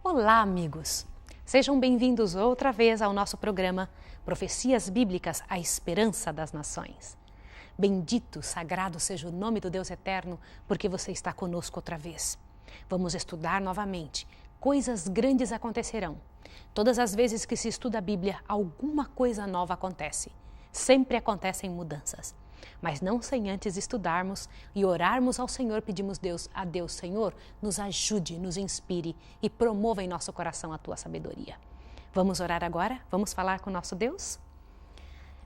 Olá, amigos! Sejam bem-vindos outra vez ao nosso programa Profecias Bíblicas, a Esperança das Nações. Bendito, sagrado seja o nome do Deus Eterno, porque você está conosco outra vez. Vamos estudar novamente. Coisas grandes acontecerão. Todas as vezes que se estuda a Bíblia, alguma coisa nova acontece. Sempre acontecem mudanças. Mas não sem antes estudarmos e orarmos ao Senhor, pedimos a Deus, Senhor, nos ajude, nos inspire e promova em nosso coração a Tua sabedoria. Vamos orar agora? Vamos falar com o nosso Deus?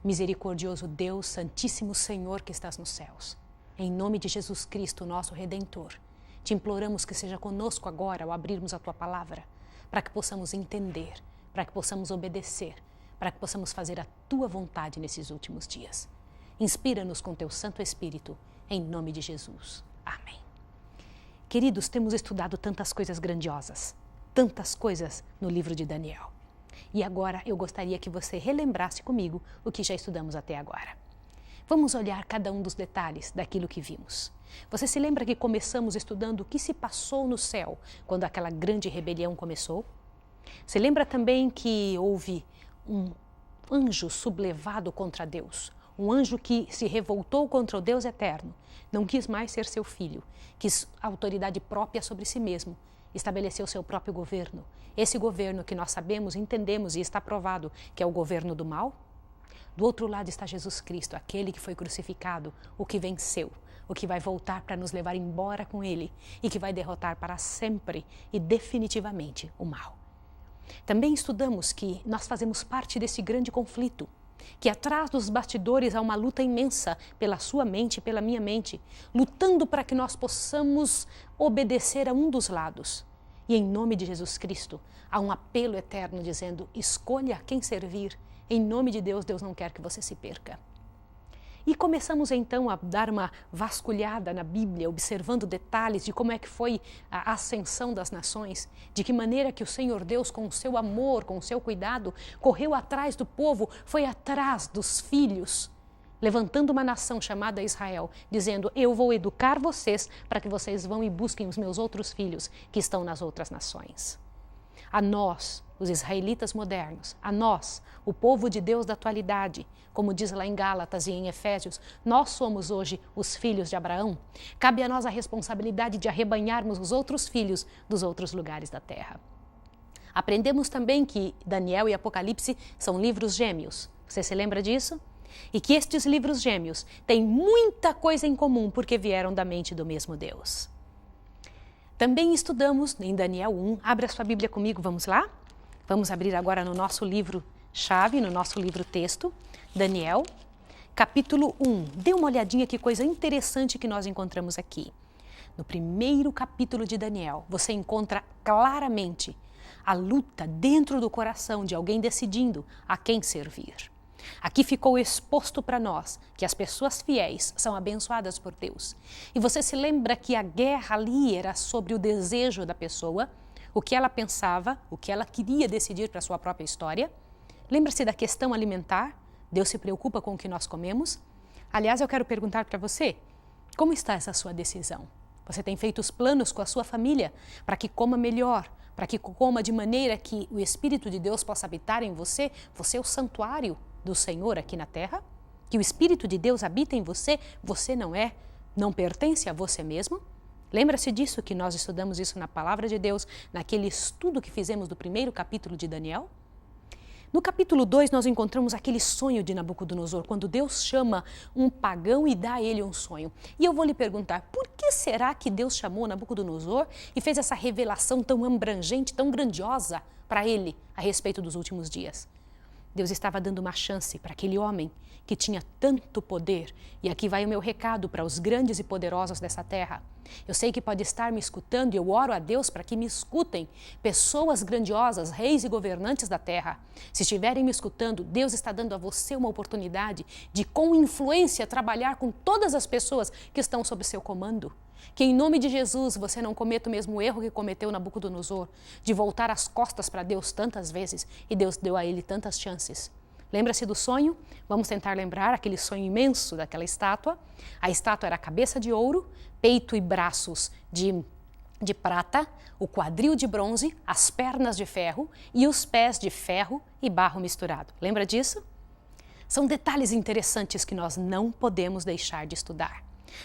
Misericordioso Deus, Santíssimo Senhor que estás nos céus, em nome de Jesus Cristo, nosso Redentor, te imploramos que seja conosco agora ao abrirmos a Tua palavra, para que possamos entender, para que possamos obedecer, para que possamos fazer a Tua vontade nesses últimos dias. Inspira-nos com Teu Santo Espírito, em nome de Jesus. Amém. Queridos, temos estudado tantas coisas grandiosas, tantas coisas no livro de Daniel. E agora eu gostaria que você relembrasse comigo o que já estudamos até agora. Vamos olhar cada um dos detalhes daquilo que vimos. Você se lembra que começamos estudando o que se passou no céu quando aquela grande rebelião começou? Se lembra também que houve um anjo sublevado contra Deus, um anjo que se revoltou contra o Deus eterno, não quis mais ser seu filho, quis autoridade própria sobre si mesmo, estabeleceu seu próprio governo. Esse governo que nós sabemos, entendemos e está provado que é o governo do mal. Do outro lado está Jesus Cristo, aquele que foi crucificado, o que venceu, o que vai voltar para nos levar embora com Ele e que vai derrotar para sempre e definitivamente o mal. Também estudamos que nós fazemos parte desse grande conflito, que atrás dos bastidores há uma luta imensa pela sua mente e pela minha mente, lutando para que nós possamos obedecer a um dos lados. E em nome de Jesus Cristo, há um apelo eterno dizendo, escolha quem servir. Em nome de Deus, Deus não quer que você se perca. E começamos então a dar uma vasculhada na Bíblia, observando detalhes de como é que foi a ascensão das nações, de que maneira que o Senhor Deus, com o seu amor, com o seu cuidado, correu atrás do povo, foi atrás dos filhos, levantando uma nação chamada Israel, dizendo, eu vou educar vocês para que vocês vão e busquem os meus outros filhos que estão nas outras nações. A nós, os israelitas modernos, a nós, o povo de Deus da atualidade, como diz lá em Gálatas e em Efésios, nós somos hoje os filhos de Abraão. Cabe a nós a responsabilidade de arrebanharmos os outros filhos dos outros lugares da terra. Aprendemos também que Daniel e Apocalipse são livros gêmeos. Você se lembra disso? E que estes livros gêmeos têm muita coisa em comum porque vieram da mente do mesmo Deus. Também estudamos em Daniel 1. Abra sua Bíblia comigo, vamos lá? Vamos abrir agora no nosso livro-chave, no nosso livro-texto, Daniel, capítulo 1. Dê uma olhadinha que coisa interessante que nós encontramos aqui. No primeiro capítulo de Daniel, você encontra claramente a luta dentro do coração de alguém decidindo a quem servir. Aqui ficou exposto para nós que as pessoas fiéis são abençoadas por Deus. E você se lembra que a guerra ali era sobre o desejo da pessoa, o que ela pensava, o que ela queria decidir para a sua própria história. Lembra-se da questão alimentar? Deus se preocupa com o que nós comemos? Aliás, eu quero perguntar para você, como está essa sua decisão? Você tem feito os planos com a sua família para que coma melhor, para que coma de maneira que o Espírito de Deus possa habitar em você? Você é o santuário do Senhor aqui na terra? Que o Espírito de Deus habita em você, você não pertence a você mesmo? Lembra-se disso que nós estudamos isso na Palavra de Deus, naquele estudo que fizemos do primeiro capítulo de Daniel? No capítulo 2 nós encontramos aquele sonho de Nabucodonosor, quando Deus chama um pagão e dá a ele um sonho. E eu vou lhe perguntar, por que será que Deus chamou Nabucodonosor e fez essa revelação tão abrangente, tão grandiosa para ele a respeito dos últimos dias? Deus estava dando uma chance para aquele homem que tinha tanto poder. E aqui vai o meu recado para os grandes e poderosos dessa terra. Eu sei que pode estar me escutando e eu oro a Deus para que me escutem pessoas grandiosas, reis e governantes da terra. Se estiverem me escutando, Deus está dando a você uma oportunidade de, com influência, trabalhar com todas as pessoas que estão sob seu comando. Que em nome de Jesus você não cometa o mesmo erro que cometeu Nabucodonosor, de voltar as costas para Deus tantas vezes e Deus deu a ele tantas chances. Lembra-se do sonho? Vamos tentar lembrar aquele sonho imenso daquela estátua. A estátua era cabeça de ouro, peito e braços de de prata, o quadril de bronze, as pernas de ferro e os pés de ferro e barro misturado. Lembra disso? São detalhes interessantes que nós não podemos deixar de estudar.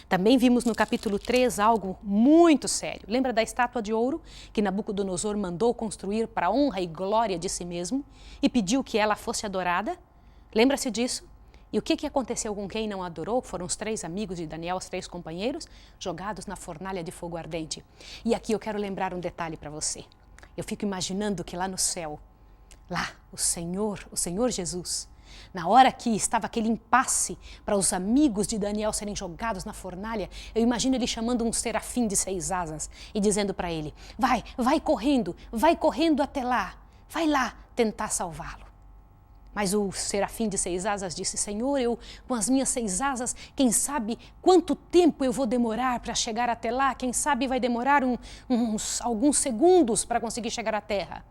Também vimos no capítulo 3 algo muito sério. Lembra da estátua de ouro que Nabucodonosor mandou construir para a honra e glória de si mesmo e pediu que ela fosse adorada? Lembra-se disso? E o que aconteceu com quem não adorou? Foram os 3 amigos de Daniel, os 3 companheiros, jogados na fornalha de fogo ardente. E aqui eu quero lembrar um detalhe para você. Eu fico imaginando que lá no céu, lá o Senhor Jesus, na hora que estava aquele impasse para os amigos de Daniel serem jogados na fornalha, eu imagino ele chamando um serafim de 6 asas e dizendo para ele, vai correndo até lá, vai lá tentar salvá-lo. Mas o serafim de 6 asas disse, Senhor, eu com as minhas 6 asas, quem sabe quanto tempo eu vou demorar para chegar até lá? Quem sabe vai demorar alguns segundos para conseguir chegar à terra.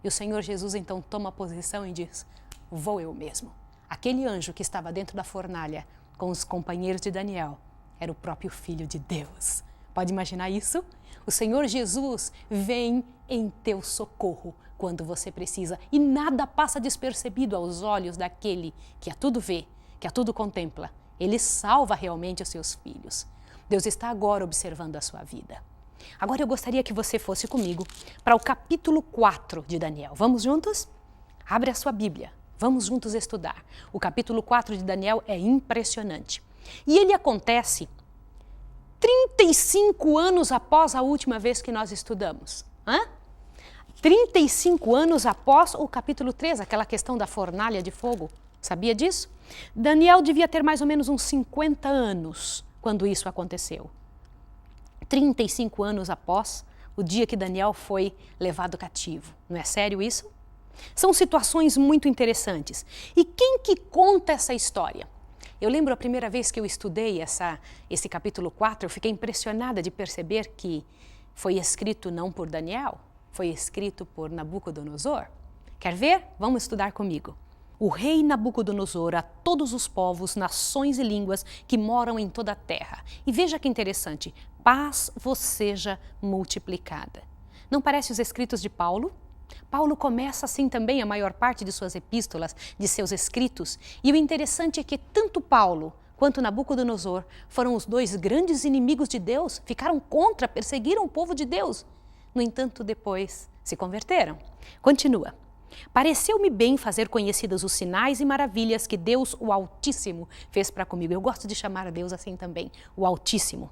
E o Senhor Jesus então toma posição e diz, vou eu mesmo. Aquele anjo que estava dentro da fornalha com os companheiros de Daniel era o próprio Filho de Deus. Pode imaginar isso? O Senhor Jesus vem em teu socorro quando você precisa e nada passa despercebido aos olhos daquele que a tudo vê, que a tudo contempla. Ele salva realmente os seus filhos. Deus está agora observando a sua vida. Agora eu gostaria que você fosse comigo para o capítulo 4 de Daniel. Vamos juntos? Abre a sua Bíblia. Vamos juntos estudar. O capítulo 4 de Daniel é impressionante. E ele acontece 35 anos após a última vez que nós estudamos. 35 anos após o capítulo 3, aquela questão da fornalha de fogo. Sabia disso? Daniel devia ter mais ou menos uns 50 anos quando isso aconteceu. 35 anos após o dia que Daniel foi levado cativo. Não é sério isso? São situações muito interessantes. E quem que conta essa história? Eu lembro a primeira vez que eu estudei esse capítulo 4, eu fiquei impressionada de perceber que foi escrito não por Daniel, foi escrito por Nabucodonosor. Quer ver? Vamos estudar comigo. O rei Nabucodonosor a todos os povos, nações e línguas que moram em toda a terra. E veja que interessante, paz vos seja multiplicada. Não parece os escritos de Paulo? Paulo começa assim também a maior parte de suas epístolas, de seus escritos. E o interessante é que tanto Paulo quanto Nabucodonosor foram os 2 grandes inimigos de Deus, ficaram contra, perseguiram o povo de Deus. No entanto, depois se converteram. Continua. Pareceu-me bem fazer conhecidos os sinais e maravilhas que Deus, o Altíssimo, fez para comigo. Eu gosto de chamar a Deus assim também, o Altíssimo.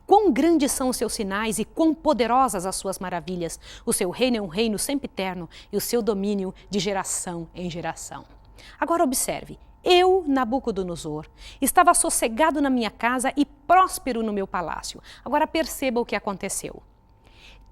Quão grandes são os seus sinais e quão poderosas as suas maravilhas. O seu reino é um reino sempiterno e o seu domínio de geração em geração. Agora observe, eu, Nabucodonosor, estava sossegado na minha casa e próspero no meu palácio. Agora perceba o que aconteceu.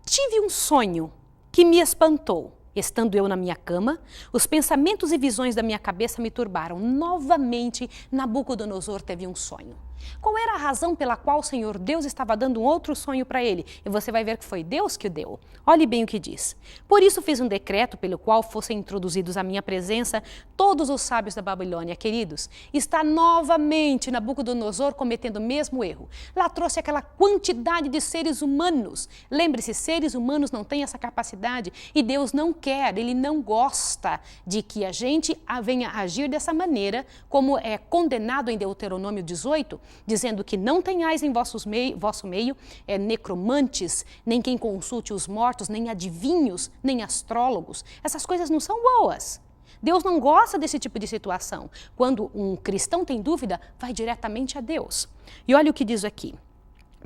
Tive um sonho que me espantou. Estando eu na minha cama, os pensamentos e visões da minha cabeça me turbaram. Novamente, Nabucodonosor teve um sonho. Qual era a razão pela qual o Senhor Deus estava dando um outro sonho para ele? E você vai ver que foi Deus que o deu. Olhe bem o que diz. Por isso fiz um decreto pelo qual fossem introduzidos à minha presença todos os sábios da Babilônia. Queridos, está novamente Nabucodonosor cometendo o mesmo erro. Lá trouxe aquela quantidade de seres humanos. Lembre-se, seres humanos não têm essa capacidade e Deus não quer, Ele não gosta de que a gente venha agir dessa maneira, como é condenado em Deuteronômio 18, dizendo que não tenhais em vosso meio necromantes, nem quem consulte os mortos, nem adivinhos, nem astrólogos. Essas coisas não são boas. Deus não gosta desse tipo de situação. Quando um cristão tem dúvida, vai diretamente a Deus. E olha o que diz aqui.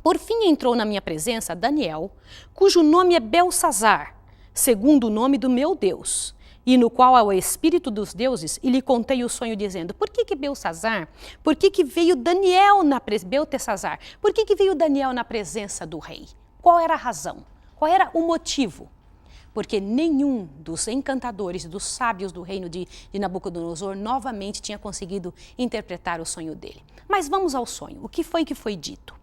Por fim entrou na minha presença Daniel, cujo nome é Beltsazar, segundo o nome do meu Deus, e no qual há o espírito dos deuses, e lhe contei o sonho dizendo, por que Beltsazar? Por que veio Daniel Beltesazar? Por que veio Daniel na presença do rei? Qual era a razão? Qual era o motivo? Porque nenhum dos encantadores, dos sábios do reino de Nabucodonosor novamente tinha conseguido interpretar o sonho dele. Mas vamos ao sonho. O que foi dito?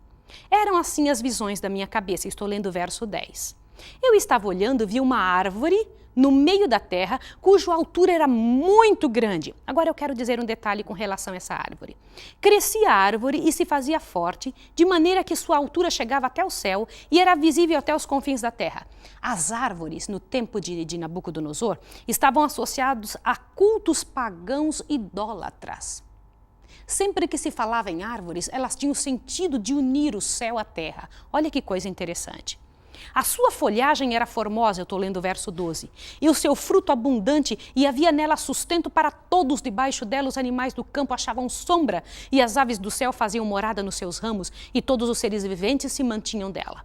Eram assim as visões da minha cabeça. Estou lendo o verso 10. Eu estava olhando, vi uma árvore no meio da terra, cuja altura era muito grande. Agora eu quero dizer um detalhe com relação a essa árvore. Crescia a árvore e se fazia forte, de maneira que sua altura chegava até o céu e era visível até os confins da terra. As árvores, no tempo de Nabucodonosor, estavam associadas a cultos pagãos idólatras. Sempre que se falava em árvores, elas tinham o sentido de unir o céu à terra. Olha que coisa interessante. A sua folhagem era formosa, eu estou lendo o verso 12, e o seu fruto abundante, e havia nela sustento para todos. Debaixo dela os animais do campo achavam sombra, e as aves do céu faziam morada nos seus ramos, e todos os seres viventes se mantinham dela.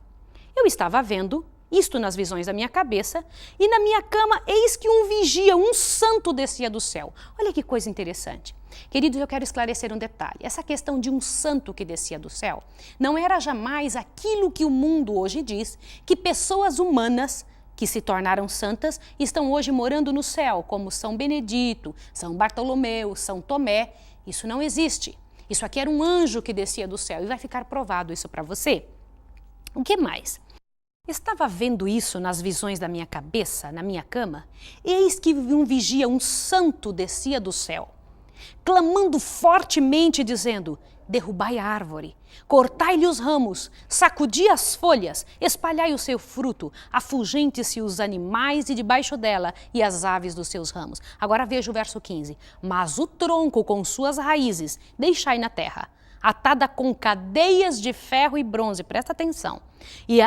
Eu estava vendo isto nas visões da minha cabeça, e na minha cama, eis que um vigia, um santo descia do céu. Olha que coisa interessante. Queridos, eu quero esclarecer um detalhe. Essa questão de um santo que descia do céu não era jamais aquilo que o mundo hoje diz, que pessoas humanas que se tornaram santas estão hoje morando no céu, como São Benedito, São Bartolomeu, São Tomé. Isso não existe. Isso aqui era um anjo que descia do céu, e vai ficar provado isso para você. O que mais? Estava vendo isso nas visões da minha cabeça, na minha cama, eis que um vigia, um santo, descia do céu, clamando fortemente, dizendo: derrubai a árvore, cortai-lhe os ramos, sacudi as folhas, espalhai o seu fruto, afugente-se os animais e debaixo dela e as aves dos seus ramos. Agora veja o verso 15. Mas o tronco com suas raízes deixai na terra, atada com cadeias de ferro e bronze, presta atenção, e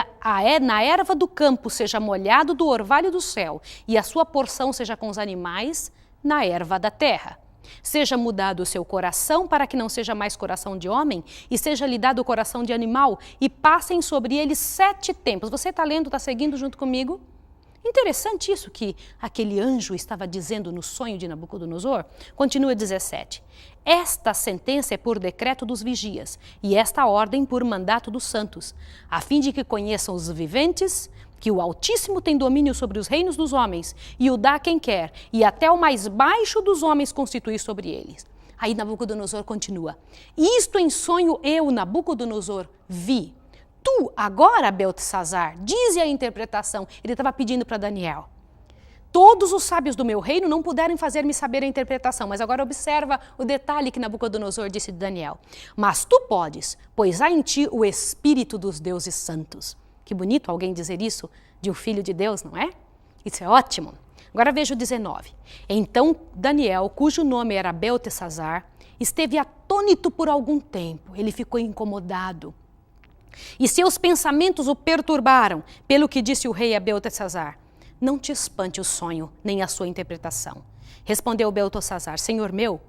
na erva do campo seja molhado do orvalho do céu, e a sua porção seja com os animais na erva da terra. Seja mudado o seu coração para que não seja mais coração de homem, e seja lhe dado o coração de animal, e passem sobre ele 7 tempos. Você está lendo, está seguindo junto comigo? Interessante isso que aquele anjo estava dizendo no sonho de Nabucodonosor. Continua 17. Esta sentença é por decreto dos vigias, e esta ordem por mandato dos santos, a fim de que conheçam os viventes que o Altíssimo tem domínio sobre os reinos dos homens, e o dá a quem quer, e até o mais baixo dos homens constitui sobre eles. Aí Nabucodonosor continua. Isto em sonho eu, Nabucodonosor, vi. Tu, agora, Beltesazar, dize a interpretação. Ele estava pedindo para Daniel. Todos os sábios do meu reino não puderam fazer-me saber a interpretação, mas agora observa o detalhe que Nabucodonosor disse de Daniel. Mas tu podes, pois há em ti o espírito dos deuses santos. Que bonito alguém dizer isso de um filho de Deus, não é? Isso é ótimo. Agora veja o 19. Então Daniel, cujo nome era Beltesazar, esteve atônito por algum tempo. Ele ficou incomodado. E seus pensamentos o perturbaram, pelo que disse o rei a Beltesazar: não te espante o sonho, nem a sua interpretação. Respondeu Beltesazar: Senhor meu,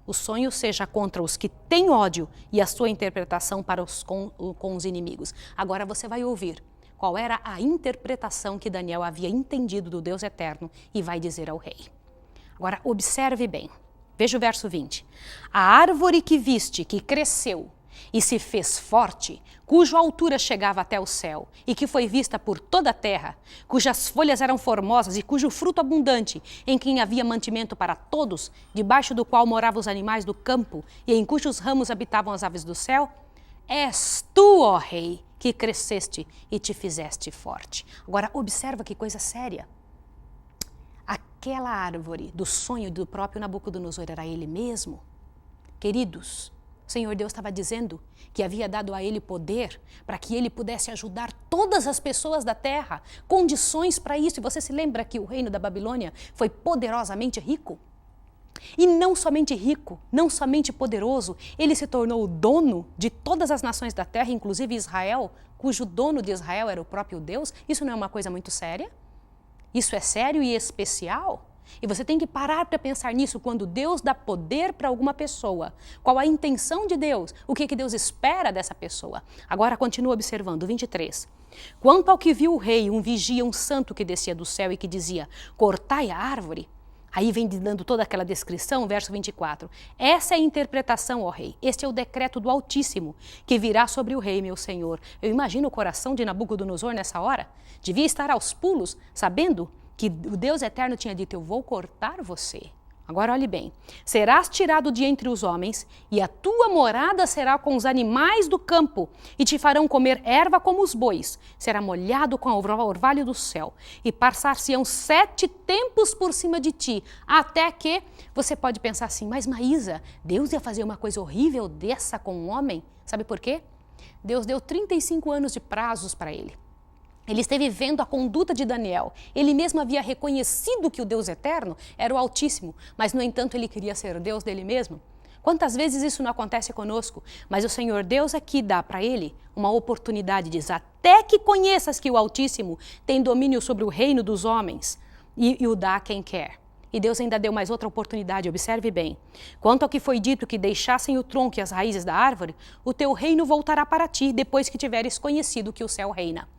o sonho seja contra os que têm ódio, e a sua interpretação para com os inimigos. Agora você vai ouvir qual era a interpretação que Daniel havia entendido do Deus eterno e vai dizer ao rei. Agora observe bem, veja o verso 20. A árvore que viste, que cresceu e se fez forte, cuja altura chegava até o céu, e que foi vista por toda a terra, cujas folhas eram formosas e cujo fruto abundante, em quem havia mantimento para todos, debaixo do qual moravam os animais do campo, e em cujos ramos habitavam as aves do céu, és tu, ó rei, que cresceste e te fizeste forte. Agora observa que coisa séria. Aquela árvore do sonho do próprio Nabucodonosor era ele mesmo. Queridos, o Senhor Deus estava dizendo que havia dado a ele poder para que ele pudesse ajudar todas as pessoas da terra, condições para isso. E você se lembra que o reino da Babilônia foi poderosamente rico? E não somente rico, não somente poderoso, ele se tornou o dono de todas as nações da terra, inclusive Israel, cujo dono de Israel era o próprio Deus. Isso não é uma coisa muito séria? Isso é sério e especial? E você tem que parar para pensar nisso quando Deus dá poder para alguma pessoa. Qual a intenção de Deus? O que Deus espera dessa pessoa? Agora continua observando, 23. Quanto ao que viu o rei, um vigia, um santo que descia do céu e que dizia: cortai a árvore. Aí vem dando toda aquela descrição, verso 24. Essa é a interpretação, ó rei. Este é o decreto do Altíssimo, que virá sobre o rei, meu senhor. Eu imagino o coração de Nabucodonosor nessa hora. Devia estar aos pulos, sabendo que o Deus eterno tinha dito: eu vou cortar você. Agora olhe bem, serás tirado de entre os homens, e a tua morada será com os animais do campo, e te farão comer erva como os bois, será molhado com o orvalho do céu, e passar-se-ão 7 tempos por cima de ti, até que, você pode pensar assim, mas Maísa, Deus ia fazer uma coisa horrível dessa com um homem? Sabe por quê? Deus deu 35 anos de prazos para ele. Ele esteve vendo a conduta de Daniel. Ele mesmo havia reconhecido que o Deus eterno era o Altíssimo, mas, no entanto, ele queria ser Deus dele mesmo. Quantas vezes isso não acontece conosco? Mas o Senhor Deus aqui dá para ele uma oportunidade, diz, até que conheças que o Altíssimo tem domínio sobre o reino dos homens e o dá a quem quer. E Deus ainda deu mais outra oportunidade, observe bem. Quanto ao que foi dito que deixassem o tronco e as raízes da árvore, o teu reino voltará para ti, depois que tiveres conhecido que o céu reina.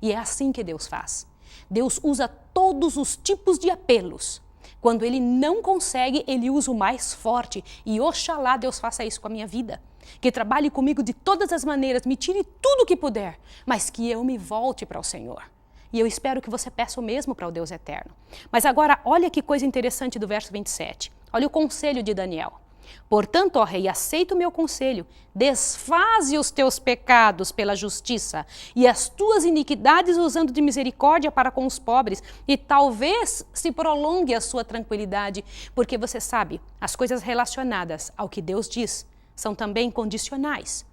E é assim que Deus faz. Deus usa todos os tipos de apelos. Quando Ele não consegue, Ele usa o mais forte. E oxalá Deus faça isso com a minha vida. Que trabalhe comigo de todas as maneiras, me tire tudo o que puder, mas que eu me volte para o Senhor. E eu espero que você peça o mesmo para o Deus eterno. Mas agora, olha que coisa interessante do verso 27. Olha o conselho de Daniel. Portanto, ó rei, aceita o meu conselho, desfaze os teus pecados pela justiça e as tuas iniquidades usando de misericórdia para com os pobres, e talvez se prolongue a sua tranquilidade, porque você sabe, as coisas relacionadas ao que Deus diz são também condicionais.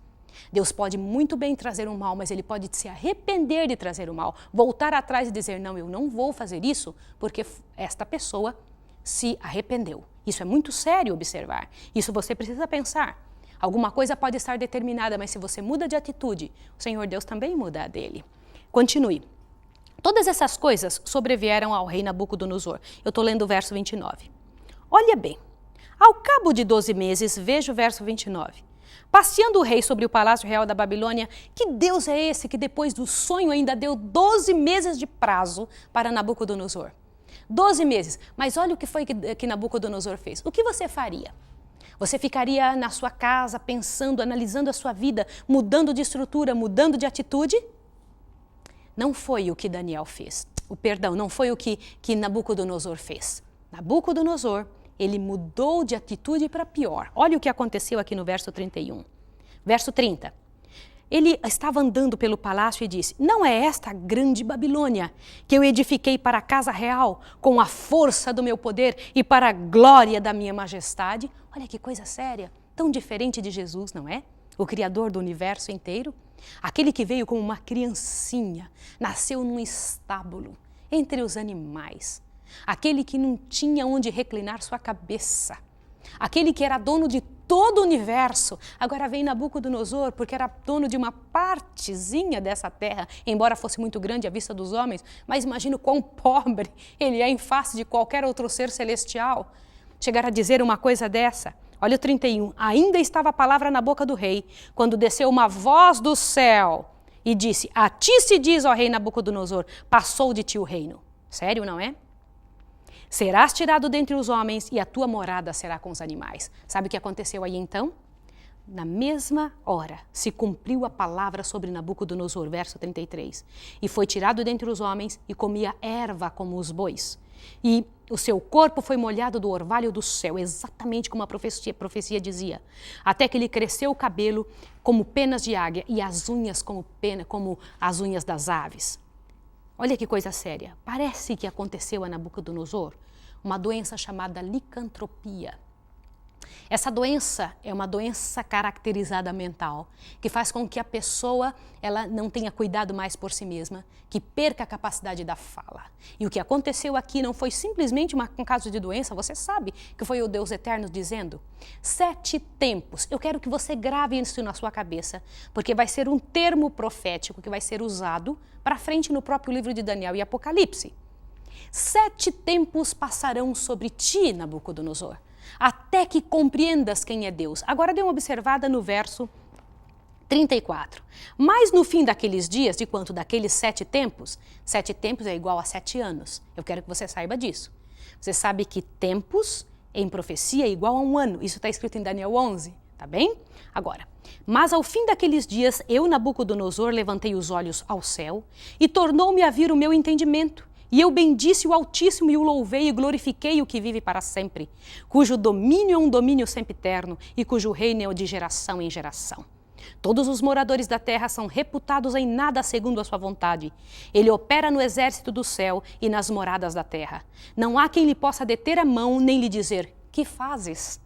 Deus pode muito bem trazer um mal, mas Ele pode se arrepender de trazer o mal, voltar atrás e dizer, não, eu não vou fazer isso, porque esta pessoa se arrependeu. Isso é muito sério observar. Isso você precisa pensar. Alguma coisa pode estar determinada, mas se você muda de atitude, o Senhor Deus também muda a dele. Continue. Todas essas coisas sobrevieram ao rei Nabucodonosor. Eu estou lendo o verso 29. Olha bem. Ao cabo de 12 meses, veja o verso 29. Passeando o rei sobre o palácio real da Babilônia, que Deus é esse que depois do sonho ainda deu 12 meses de prazo para Nabucodonosor? 12 meses. Mas olha o que foi que Nabucodonosor fez. O que você faria? Você ficaria na sua casa pensando, analisando a sua vida, mudando de estrutura, mudando de atitude? Não foi o que Daniel fez. Não foi o que Nabucodonosor fez. Nabucodonosor, ele mudou de atitude para pior. Olha o que aconteceu aqui no verso 31. Verso 30. Ele estava andando pelo palácio e disse, não é esta a grande Babilônia que eu edifiquei para a casa real, com a força do meu poder e para a glória da minha majestade? Olha que coisa séria, tão diferente de Jesus, não é? O Criador do universo inteiro. Aquele que veio como uma criancinha, nasceu num estábulo, entre os animais. Aquele que não tinha onde reclinar sua cabeça. Aquele que era dono de todo o universo, agora vem Nabucodonosor, porque era dono de uma partezinha dessa terra, embora fosse muito grande à vista dos homens, mas imagina o quão pobre ele é em face de qualquer outro ser celestial. Chegar a dizer uma coisa dessa. Olha o 31, ainda estava a palavra na boca do rei, quando desceu uma voz do céu e disse, a ti se diz, ó rei Nabucodonosor, passou de ti o reino. Sério, não é? Serás tirado dentre os homens e a tua morada será com os animais. Sabe o que aconteceu aí então? Na mesma hora se cumpriu a palavra sobre Nabucodonosor, verso 33. E foi tirado dentre os homens e comia erva como os bois. E o seu corpo foi molhado do orvalho do céu, exatamente como a profecia dizia. Até que lhe cresceu o cabelo como penas de águia e as unhas como as unhas das aves. Olha que coisa séria. Parece que aconteceu a Nabucodonosor uma doença chamada licantropia. Essa doença é uma doença caracterizada mental, que faz com que a pessoa ela não tenha cuidado mais por si mesma, que perca a capacidade da fala. E o que aconteceu aqui não foi simplesmente um caso de doença, você sabe que foi o Deus Eterno dizendo 7 tempos. Eu quero que você grave isso na sua cabeça, porque vai ser um termo profético que vai ser usado para frente no próprio livro de Daniel e Apocalipse. 7 tempos passarão sobre ti, Nabucodonosor, até que compreendas quem é Deus. Agora dê uma observada no verso 34. Mas no fim daqueles dias, de quanto daqueles 7 tempos, 7 tempos é igual a 7 anos. Eu quero que você saiba disso. Você sabe que tempos em profecia é igual a 1 ano. Isso está escrito em Daniel 11, tá bem? Agora, mas ao fim daqueles dias, eu, Nabucodonosor, levantei os olhos ao céu e tornou-me a vir o meu entendimento. E eu bendisse o Altíssimo e o louvei e glorifiquei o que vive para sempre, cujo domínio é um domínio sempiterno e cujo reino é de geração em geração. Todos os moradores da terra são reputados em nada segundo a sua vontade. Ele opera no exército do céu e nas moradas da terra. Não há quem lhe possa deter a mão nem lhe dizer: que fazes?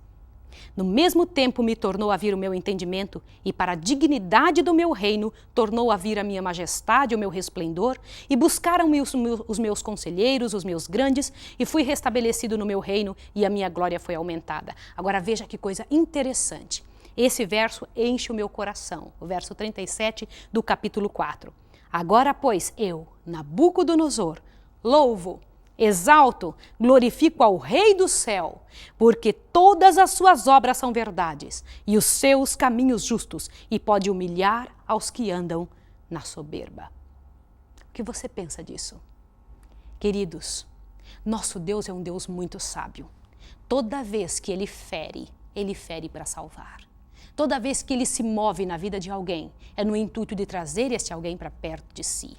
No mesmo tempo me tornou a vir o meu entendimento, e para a dignidade do meu reino tornou a vir a minha majestade, o meu resplendor, e buscaram-me os meus conselheiros, os meus grandes, e fui restabelecido no meu reino, e a minha glória foi aumentada. Agora veja que coisa interessante. Esse verso enche o meu coração, o verso 37 do capítulo 4. Agora, pois, eu, Nabucodonosor, louvo, exalto, glorifico ao Rei do céu, porque todas as suas obras são verdades e os seus caminhos justos, e pode humilhar aos que andam na soberba. O que você pensa disso? Queridos, nosso Deus é um Deus muito sábio. Toda vez que Ele fere para salvar. Toda vez que Ele se move na vida de alguém, é no intuito de trazer este alguém para perto de si.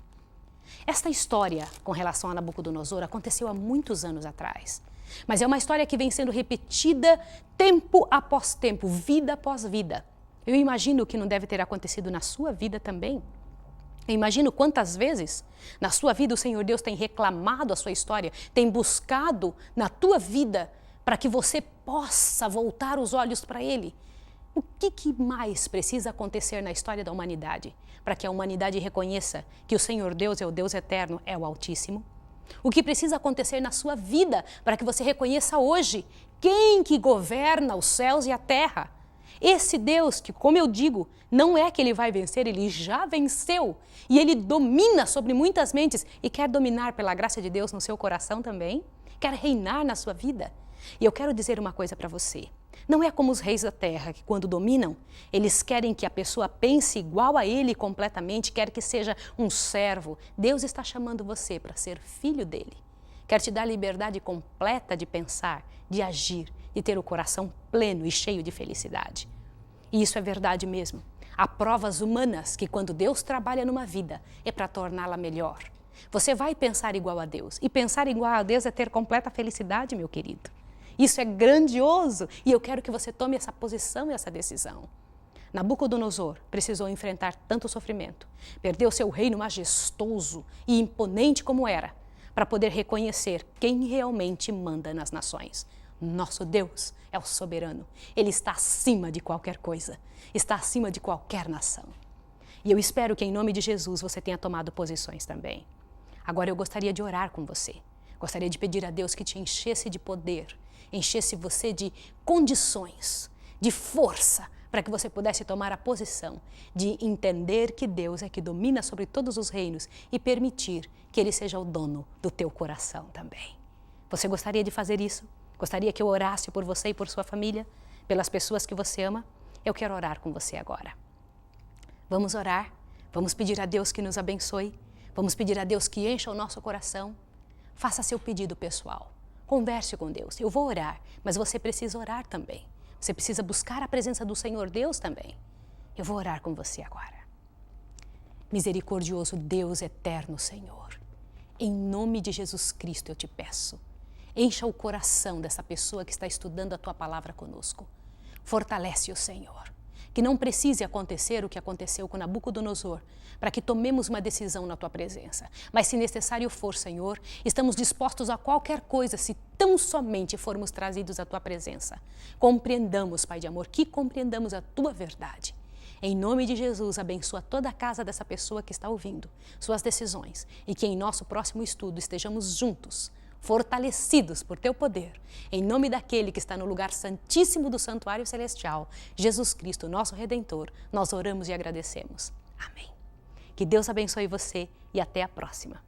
Esta história com relação a Nabucodonosor aconteceu há muitos anos atrás. Mas é uma história que vem sendo repetida tempo após tempo, vida após vida. Eu imagino que não deve ter acontecido na sua vida também. Eu imagino quantas vezes na sua vida o Senhor Deus tem reclamado a sua história, tem buscado na tua vida para que você possa voltar os olhos para Ele. O que mais precisa acontecer na história da humanidade para que a humanidade reconheça que o Senhor Deus é o Deus eterno, é o Altíssimo? O que precisa acontecer na sua vida para que você reconheça hoje quem que governa os céus e a terra? Esse Deus que, como eu digo, não é que Ele vai vencer, Ele já venceu. E Ele domina sobre muitas mentes e quer dominar pela graça de Deus no seu coração também. Quer reinar na sua vida. E eu quero dizer uma coisa para você. Não é como os reis da terra, que quando dominam, eles querem que a pessoa pense igual a ele completamente, quer que seja um servo. Deus está chamando você para ser filho dele. Quer te dar liberdade completa de pensar, de agir, de ter o coração pleno e cheio de felicidade. E isso é verdade mesmo. Há provas humanas que quando Deus trabalha numa vida, é para torná-la melhor. Você vai pensar igual a Deus. E pensar igual a Deus é ter completa felicidade, meu querido. Isso é grandioso e eu quero que você tome essa posição e essa decisão. Nabucodonosor precisou enfrentar tanto sofrimento, perdeu seu reino majestoso e imponente como era, para poder reconhecer quem realmente manda nas nações. Nosso Deus é o soberano, Ele está acima de qualquer coisa, está acima de qualquer nação. E eu espero que em nome de Jesus você tenha tomado posições também. Agora eu gostaria de orar com você, gostaria de pedir a Deus que te enchesse de poder, enchesse você de condições, de força, para que você pudesse tomar a posição de entender que Deus é que domina sobre todos os reinos e permitir que Ele seja o dono do teu coração também. Você gostaria de fazer isso? Gostaria que eu orasse por você e por sua família, pelas pessoas que você ama? Eu quero orar com você agora. Vamos orar, vamos pedir a Deus que nos abençoe, vamos pedir a Deus que encha o nosso coração. Faça seu pedido pessoal. Converse com Deus. Eu vou orar, mas você precisa orar também. Você precisa buscar a presença do Senhor Deus também. Eu vou orar com você agora. Misericordioso Deus eterno, Senhor, em nome de Jesus Cristo eu te peço, encha o coração dessa pessoa que está estudando a Tua palavra conosco. Fortalece-o, Senhor. Que não precise acontecer o que aconteceu com Nabucodonosor, para que tomemos uma decisão na Tua presença. Mas se necessário for, Senhor, estamos dispostos a qualquer coisa, se tão somente formos trazidos à Tua presença. Compreendamos, Pai de amor, que compreendamos a Tua verdade. Em nome de Jesus, abençoa toda a casa dessa pessoa que está ouvindo, suas decisões, e que em nosso próximo estudo estejamos juntos, fortalecidos por Teu poder, em nome daquele que está no lugar santíssimo do santuário celestial, Jesus Cristo, nosso Redentor, nós oramos e agradecemos. Amém. Que Deus abençoe você e até a próxima.